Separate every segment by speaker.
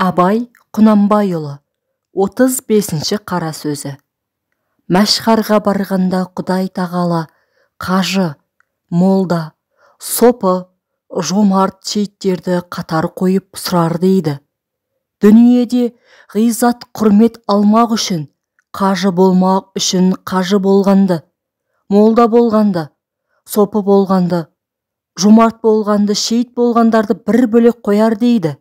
Speaker 1: Абай Құнанбайұлы 35-ші қара сөзі. Мәшһарға барғанда Құдай тағала қажы, молда, сопы, жомарт шейттерді қатар қойып сұрар дейді. Дүниеде ғизат құрмет алмақ үшін, қажы болмақ үшін қажы болғанды, молда болғанды, сопы болғанды, жомарт болғанды, шейт болғандарды бір бөлек қояр дейді.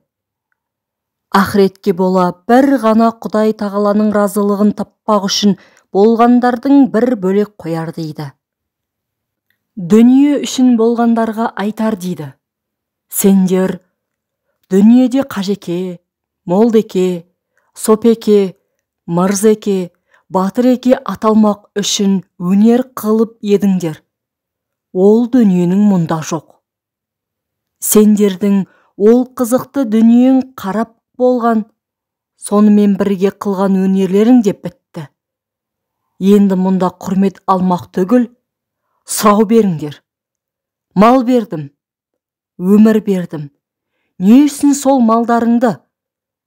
Speaker 1: Ақыретке бола бір ғана Құдай тағаланың разылығын таппақ үшін болғандардың бір бөлек қояр дейді. Дүние үшін болғандарға айтар дейді. Сендер дүниеде қажеке, молдеке, сопеке, мырзеке, батыреке аталмақ үшін өнер қылып едіңдер. Ол дүниенің мұнда жоқ. Сендердің ол қызықты дүниең қарап болған, сонымен бірге қылған өнерлерің деп бітті. Енді мұнда құрмет алмақ түгіл, сұрау беріңдер. Мал бердім, өмір бердім. Не үшін сол малдарыңды,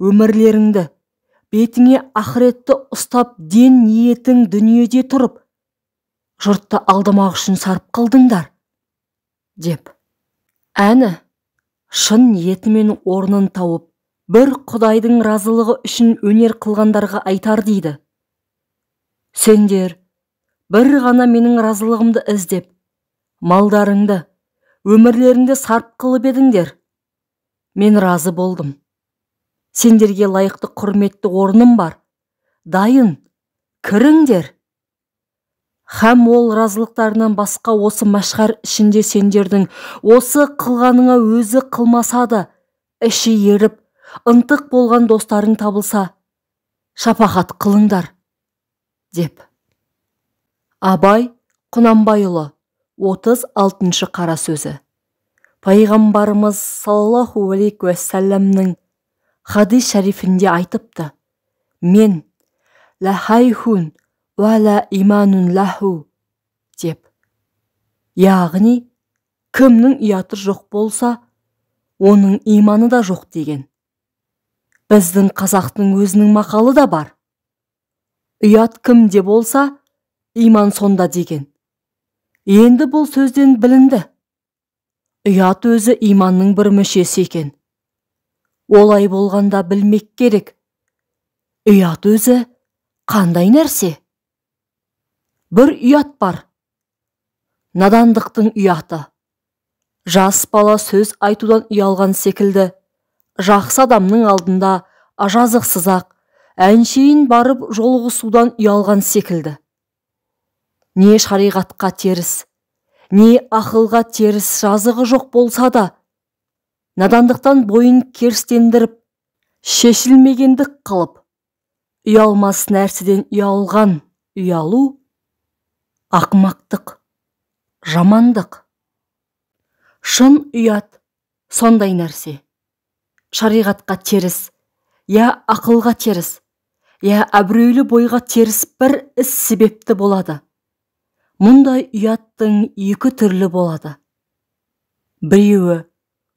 Speaker 1: өмірлеріңді, бетіңе ақыретті ұстап ден ниетің дүниеде тұрып, жұртты алдамақ үшін сарп қылдыңдар? Деп. Әні, шын ниетімен орнын тауып, бір Құдайдың разылығы үшін өнер қылғандарға айтар дейді. Сендер бір ғана менің разылығымды іздеп, малдарыңды, өмірлеріңді сарп қылып едіңдер. Мен разы болдым. Сендерге лайықты құрметті орным бар. Дайын, кіріңдер. Һәм ол разылықтарынан басқа осы мәшһәр ішінде сендердің осы қылғаныңа өзі қылмаса да, іші еріп, ынтық болған достарың табылса, шапағат қылыңдар, деп. Абай Құнанбайұлы 36-ші қара сөзі. Пайғамбарымыз саллаллаху алейхи уассаламның хадис шәрифінде айтыпты: мен ла хайхун ва ла иманун лаху, деп. Яғни, кімнің ұяты жоқ болса, оның иманы да жоқ деген. Біздің қазақтың өзінің мақалы да бар. Ұят кімде болса, иман сонда деген. Енді бұл сөзден білінді. Ұят өзі иманның бір мүшесі екен. Олай болғанда білмек керек. Ұят өзі қандай нәрсе? Бір ұят бар. Надандықтың ұяты. Жас бала сөз айтудан ұялған секілді, жақсы адамның алдында жазықсыз-ақ әншейін барып жолығысудан ұялған секілді. Не шариғатқа теріс, не ақылға теріс жазығы жоқ болса да, надандықтан бойын керістендіріп, шешілмегендік қылып, ұялмас нәрседен ұялған ұялу ақымақтық, жамандық. Шын ұят сондай нәрсе. Шариғатқа теріс, я ақылға теріс, я әбірейлі бойға теріс бір іс себепті болады. Мұндай ұяттың екі түрлі болады. Біреуі,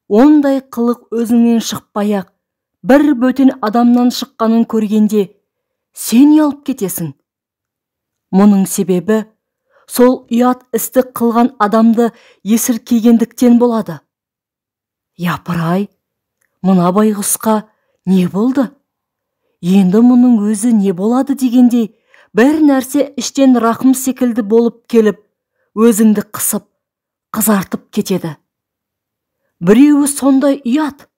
Speaker 1: ондай қылық өзіңнен шықпай-ақ, бір бөтен адамнан шыққанын көргенде, сен ұялып кетесің. Мұның себебі, сол ұят істі қылған адамды есіркегендіктен болады. Япыр-ай, мына байғұсқа не болды? Енді мұның өзі не болады дегендей, бір нәрсе іштен рақым секілді болып келіп, өзіңді қысып, қызартып кетеді. Біреуі сондай ұят,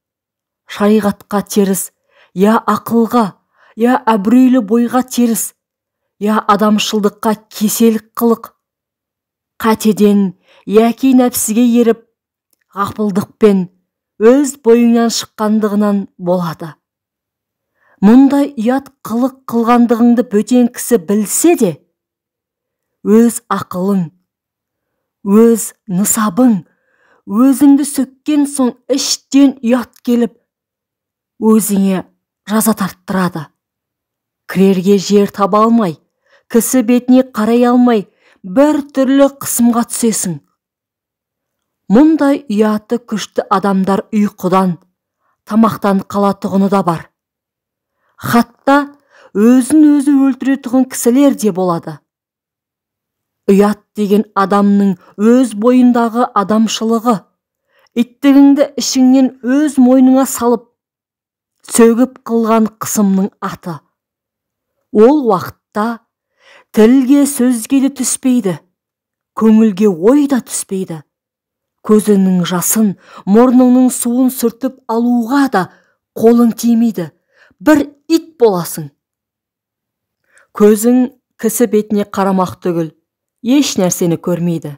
Speaker 1: шариғатқа теріс, я ақылға, я әбірейлі бойға теріс, я адамшылдыққа кеселік қылық, қатеден яки нәпсіге еріп, ғапылдықпен өз бойыңнан шыққандығынан болады. Мұндай ұят қылық қылғандығыңды бөтен кісі білсе де, өз ақылың, өз нысабың, өзіңді сөккен соң іштен ұят келіп, өзіңе жаза тарттырады. Кірерге жер таба алмай, кісі бетіне қарай алмай, бір түрлі қысымға түсесің. Мұндай ұяты күшті адамдар ұйқыдан, тамақтан қалатұғыны да бар. хатта өзін өзі өлтіретұғын кісілер де болады. Ұят деген адамның өз бойындағы адамшылығы, иттігіңді ішіңнен өз мойныңа салып, сөгіп қылған қысымның аты. Ол уақытта тілге сөзге де түспейді, көңілге ой да түспейді. Көзіңнің жасын, мұрныңның суын сүртіп алуға да қолың тимейді. Бір ит боласың. Көзің кісі бетіне қарамақ түгіл, еш нәрсені көрмейді.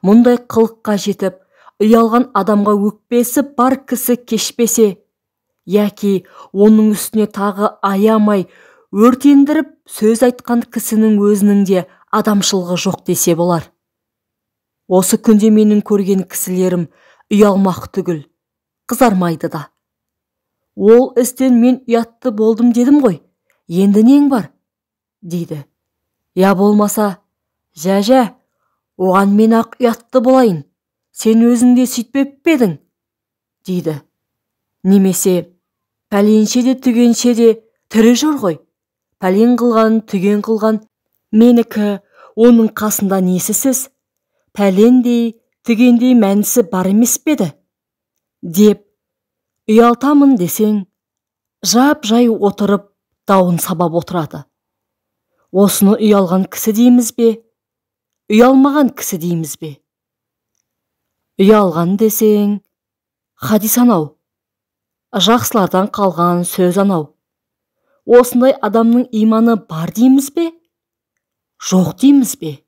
Speaker 1: Мұндай қылыққа жетіп, ұялған адамға өкпесі бар кісі кешпесе, яки оның үстіне тағы аямай, өртендіріп сөз айтқан кісінің өзінің де адамшылығы жоқ десе болар. Осы күнде менің көрген кісілерім ұялмақ түгіл, қызармайды да. Ол істен мен ұятты болдым дедім ғой, енді нең бар? Дейді. Я болмаса, жә, оған мен ақ ұятты болайын, сен өзіңде сөйтпеп пе едің? Дейді. Немесе, пәленше де түгенше де тірі жүр ғой, пәлен қылған, түген қылған, менікі оның қасында несісіз, пәлендей, түгендей мәнісі бар емес пе еді? Деп, ұялтамын десең, жап-жай отырып, дауын сабап отырады. Осыны ұялған кісі дейміз бе, ұялмаған кісі дейміз бе? Ұялған десең, хадис анау, жақсылардан қалған сөз анау. Осындай адамның иманы бар дейміз бе, жоқ дейміз бе?